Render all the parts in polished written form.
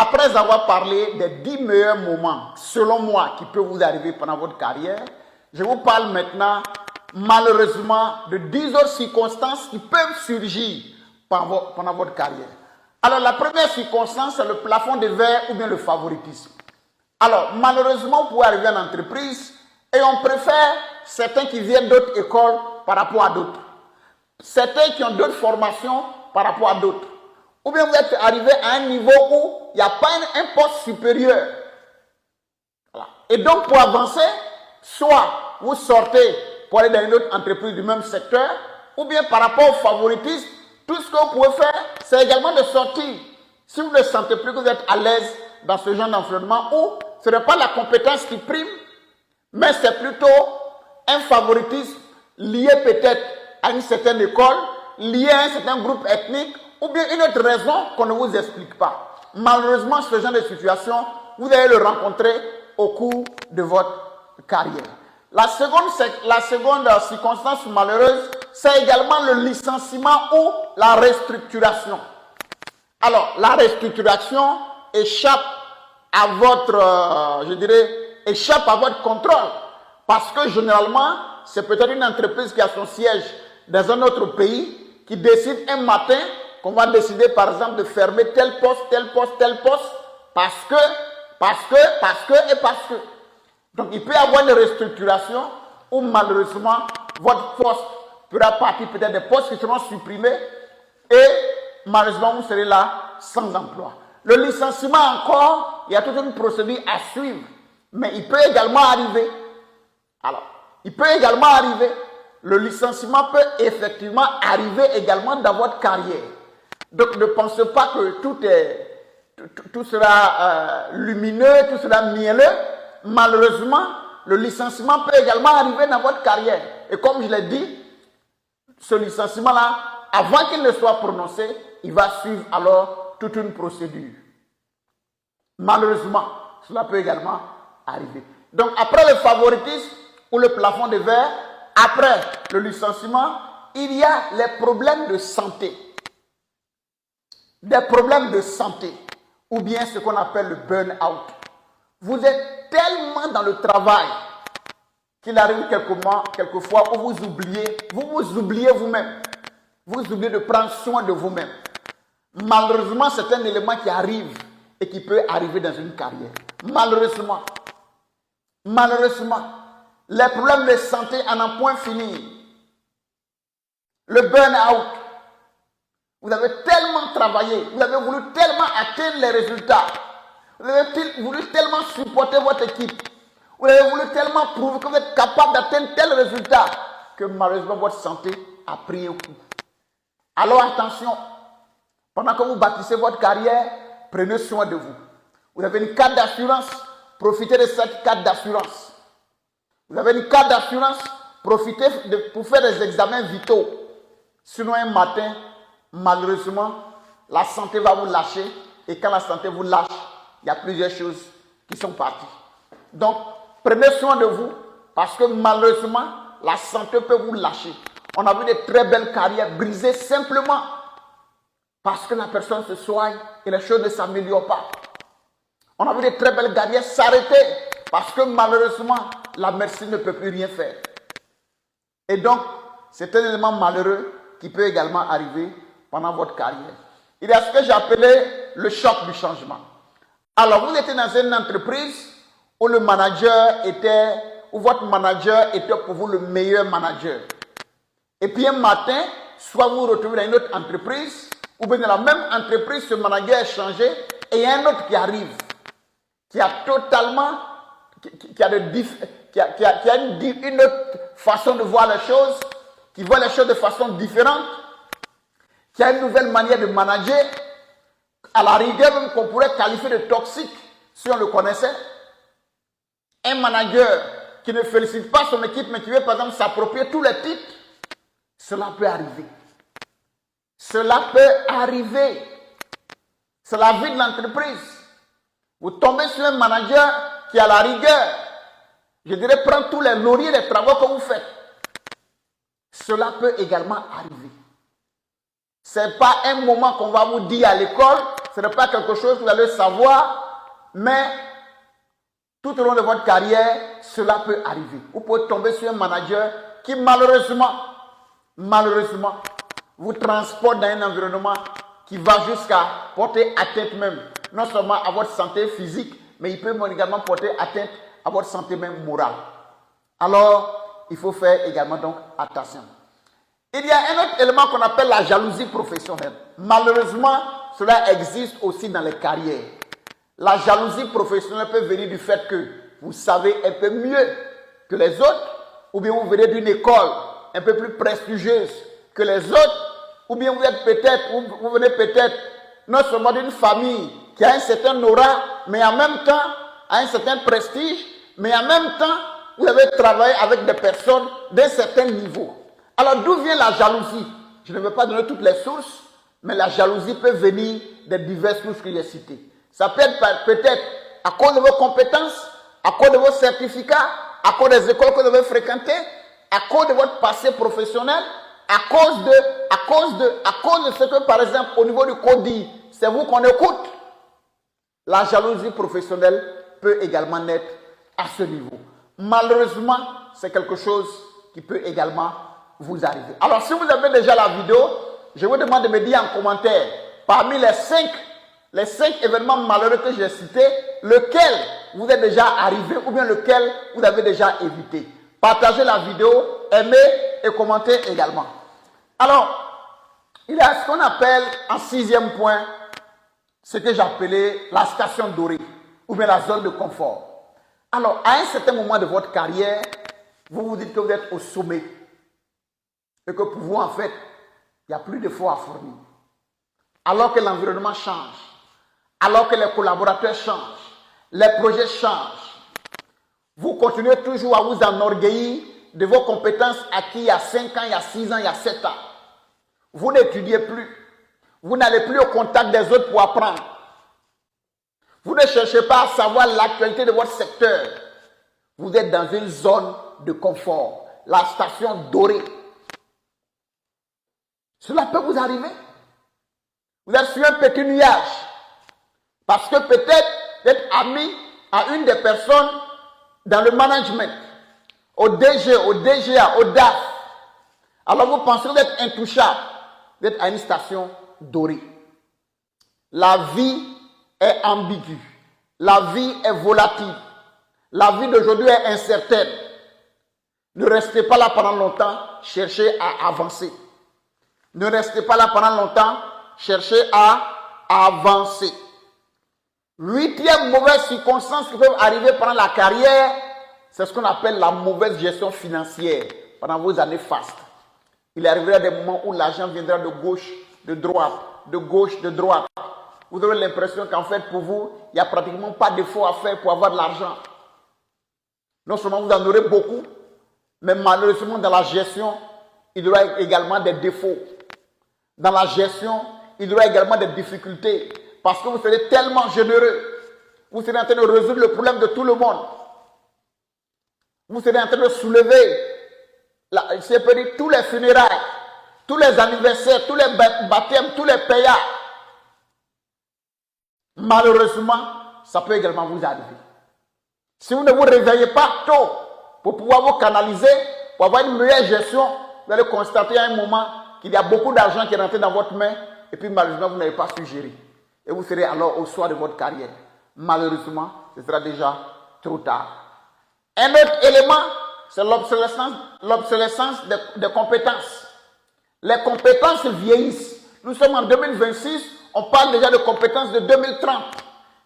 après avoir parlé des 10 meilleurs moments, selon moi, qui peuvent vous arriver pendant votre carrière, je vous parle maintenant, malheureusement, de 10 autres circonstances qui peuvent surgir pendant votre carrière. Alors, la première circonstance, c'est le plafond de verre ou bien le favoritisme. Alors, malheureusement, vous pouvez arriver en entreprise et on préfère certains qui viennent d'autres écoles par rapport à d'autres. Certains qui ont d'autres formations par rapport à d'autres. Ou bien vous êtes arrivé à un niveau où il n'y a pas un poste supérieur. Voilà. Et donc, pour avancer, soit vous sortez pour aller dans une autre entreprise du même secteur, ou bien par rapport au favoritisme, tout ce que vous pouvez faire, c'est également de sortir. Si vous ne sentez plus que vous êtes à l'aise dans ce genre d'environnement où ce n'est pas la compétence qui prime, mais c'est plutôt un favoritisme lié peut-être à une certaine école, lié à un certain groupe ethnique, ou bien une autre raison qu'on ne vous explique pas. Malheureusement, ce genre de situation, vous allez le rencontrer au cours de votre carrière. La seconde circonstance malheureuse, c'est également le licenciement ou la restructuration. Alors, la restructuration échappe à votre, échappe à votre contrôle. Parce que généralement, c'est peut-être une entreprise qui a son siège dans un autre pays qui décide un matin qu'on va décider par exemple de fermer tel poste, parce que. Donc il peut y avoir une restructuration où malheureusement votre poste pourra partir peut-être des postes qui seront supprimés et malheureusement vous serez là sans emploi. Le licenciement encore, il y a toute une procédure à suivre, mais il peut également arriver. Alors, le licenciement peut effectivement arriver également dans votre carrière. Donc ne pensez pas que tout sera lumineux, tout sera mielleux. Malheureusement, le licenciement peut également arriver dans votre carrière. Et comme je l'ai dit, ce licenciement-là, avant qu'il ne soit prononcé, il va suivre alors toute une procédure. Malheureusement, cela peut également arriver. Donc après le favoritisme ou le plafond de verre, après le licenciement, il y a les problèmes de santé. Des problèmes de santé, ou bien ce qu'on appelle le burn-out. Vous êtes tellement dans le travail qu'il arrive quelquefois où vous oubliez vous-même. Vous oubliez de prendre soin de vous-même. Malheureusement, c'est un élément qui arrive et qui peut arriver dans une carrière. Malheureusement, les problèmes de santé en un point fini. Le burn-out. Vous avez tellement travaillé, vous avez voulu tellement atteindre les résultats. Vous avez voulu tellement supporter votre équipe. Vous avez voulu tellement prouver que vous êtes capable d'atteindre tel résultat que malheureusement votre santé a pris un coup. Alors attention, pendant que vous bâtissez votre carrière, prenez soin de vous. Vous avez une carte d'assurance, profitez de cette carte d'assurance. Vous avez une carte d'assurance, profitez pour faire des examens vitaux. Sinon un matin, malheureusement, la santé va vous lâcher et quand la santé vous lâche, il y a plusieurs choses qui sont parties. Donc, prenez soin de vous parce que malheureusement, la santé peut vous lâcher. On a vu de très belles carrières brisées simplement parce que la personne se soigne et les choses ne s'améliorent pas. On a vu de très belles carrières s'arrêter parce que malheureusement, la médecine ne peut plus rien faire. Et donc, c'est un élément malheureux qui peut également arriver pendant votre carrière. Il y a ce que j'ai appelé le choc du changement. Alors, vous étiez dans une entreprise où votre manager était pour vous le meilleur manager. Et puis un matin, soit vous vous retrouvez dans une autre entreprise, ou bien dans la même entreprise, ce manager est changé, et il y a un autre qui arrive, qui a totalement, qui a une autre façon de voir les choses, qui voit les choses de façon différente, qui a une nouvelle manière de manager, à la rigueur même qu'on pourrait qualifier de toxique, si on le connaissait. Un manager qui ne félicite pas son équipe, mais qui veut par exemple s'approprier tous les titres, cela peut arriver. Cela peut arriver. C'est la vie de l'entreprise. Vous tombez sur un manager qui, à la rigueur, je dirais, prend tous les lauriers des travaux que vous faites. Cela peut également arriver. Ce n'est pas un moment qu'on va vous dire à l'école, ce n'est pas quelque chose que vous allez savoir, mais tout au long de votre carrière, cela peut arriver. Vous pouvez tomber sur un manager qui malheureusement, vous transporte dans un environnement qui va jusqu'à porter atteinte même, non seulement à votre santé physique, mais il peut également porter atteinte à votre santé même morale. Alors, il faut faire également donc attention. Il y a un autre élément qu'on appelle la jalousie professionnelle. Malheureusement, cela existe aussi dans les carrières. La jalousie professionnelle peut venir du fait que vous savez un peu mieux que les autres, ou bien vous venez d'une école un peu plus prestigieuse que les autres, ou bien vous venez peut-être non seulement d'une famille qui a un certain aura, mais en même temps a un certain prestige, mais en même temps vous avez travaillé avec des personnes d'un certain niveau. Alors d'où vient la jalousie? Je ne vais pas donner toutes les sources, mais la jalousie peut venir des diverses sources que j'ai citées. Ça peut être peut-être à cause de vos compétences, à cause de vos certificats, à cause des écoles que vous avez fréquentées, à cause de votre passé professionnel, à cause de ce que, par exemple, au niveau du coding, c'est vous qu'on écoute. La jalousie professionnelle peut également naître à ce niveau. Malheureusement, c'est quelque chose qui peut également vous arriver. Alors, si vous avez déjà la vidéo, je vous demande de me dire en commentaire, parmi les 5 événements malheureux que j'ai cités, lequel vous est déjà arrivé ou bien lequel vous avez déjà évité. Partagez la vidéo, aimez et commentez également. Alors, il y a ce qu'on appelle en 6e point, ce que j'appelais la station dorée ou bien la zone de confort. Alors, à un certain moment de votre carrière, vous vous dites que vous êtes au sommet et que pour vous, en fait, il n'y a plus d'efforts à fournir. Alors que l'environnement change, alors que les collaborateurs changent, les projets changent, vous continuez toujours à vous enorgueillir de vos compétences acquises il y a 5 ans, il y a 6 ans, il y a 7 ans. Vous n'étudiez plus. Vous n'allez plus au contact des autres pour apprendre. Vous ne cherchez pas à savoir l'actualité de votre secteur. Vous êtes dans une zone de confort, la station dorée. Cela peut vous arriver. Vous êtes sur un petit nuage. Parce que peut-être vous êtes ami à une des personnes dans le management, au DG, au DGA, au DAF. Alors vous pensez d'être intouchable, d'être à une station dorée. La vie est ambiguë. La vie est volatile. La vie d'aujourd'hui est incertaine. Ne restez pas là pendant longtemps, cherchez à avancer. Ne restez pas là pendant longtemps, cherchez à avancer. 8e mauvaise circonstance qui peut arriver pendant la carrière, c'est ce qu'on appelle la mauvaise gestion financière pendant vos années fastes. Il arrivera des moments où l'argent viendra de gauche, de droite, de gauche, de droite. Vous aurez l'impression qu'en fait, pour vous, il n'y a pratiquement pas d'effort à faire pour avoir de l'argent. Non seulement vous en aurez beaucoup, mais malheureusement, dans la gestion, il y aura également des défauts. Dans la gestion, il y aura également des difficultés. Parce que vous serez tellement généreux. Vous serez en train de résoudre le problème de tout le monde. Vous serez en train de soulever, tous les funérailles, tous les anniversaires, tous les baptêmes, tous les payas. Malheureusement, ça peut également vous arriver. Si vous ne vous réveillez pas tôt pour pouvoir vous canaliser, pour avoir une meilleure gestion, vous allez constater à un moment qu'il y a beaucoup d'argent qui est rentré dans votre main et puis malheureusement, vous n'avez pas su gérer. Et vous serez alors au soir de votre carrière. Malheureusement, ce sera déjà trop tard. Un autre élément, c'est l'obsolescence des compétences. Les compétences vieillissent. Nous sommes en 2026, on parle déjà de compétences de 2030.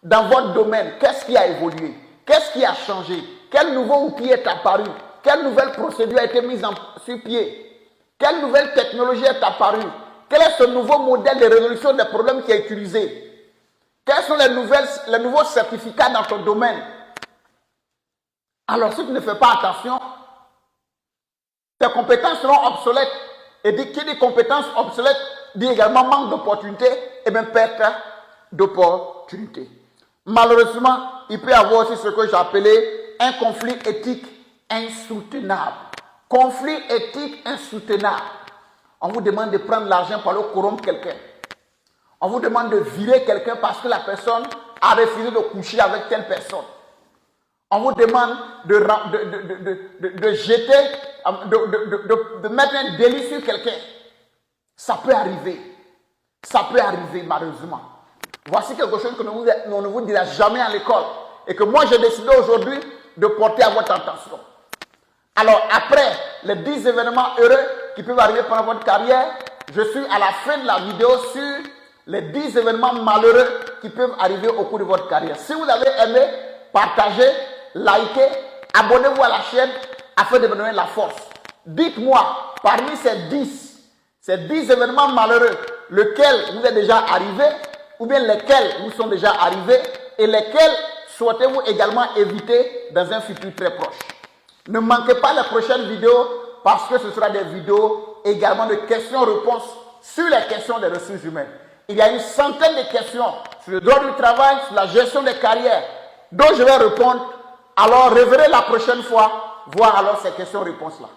Dans votre domaine, qu'est-ce qui a évolué? Qu'est-ce qui a changé? Quel nouveau outil est apparu? Quelle nouvelle procédure a été mise sur pied? Quelle nouvelle technologie est apparue? Quel est ce nouveau modèle de résolution des problèmes qui est utilisé? Quels sont les nouveaux certificats dans ton domaine? Alors, si tu ne fais pas attention, tes compétences seront obsolètes. Et qui dit compétences obsolètes dit également manque d'opportunité et même perte d'opportunité. Malheureusement, il peut y avoir aussi ce que j'appelais un conflit éthique insoutenable. Conflit éthique insoutenable. On vous demande de prendre l'argent pour aller corrompre quelqu'un. On vous demande de virer quelqu'un parce que la personne a refusé de coucher avec telle personne. On vous demande de jeter, de mettre un délit sur quelqu'un. Ça peut arriver. Ça peut arriver malheureusement. Voici quelque chose que on ne vous dira jamais à l'école et que moi j'ai décidé aujourd'hui de porter à votre attention. Alors après les 10 événements heureux qui peuvent arriver pendant votre carrière, je suis à la fin de la vidéo sur les 10 événements malheureux qui peuvent arriver au cours de votre carrière. Si vous avez aimé, partagez, likez, abonnez-vous à la chaîne afin de me donner la force. Dites-moi, parmi ces 10 événements malheureux, lequel vous est déjà arrivé ou bien lesquels vous sont déjà arrivés et lesquels souhaitez-vous également éviter dans un futur très proche. Ne manquez pas les prochaines vidéos parce que ce sera des vidéos également de questions-réponses sur les questions des ressources humaines. Il y a une centaine de questions sur le droit du travail, sur la gestion des carrières dont je vais répondre. Alors revenez la prochaine fois voir alors ces questions-réponses-là.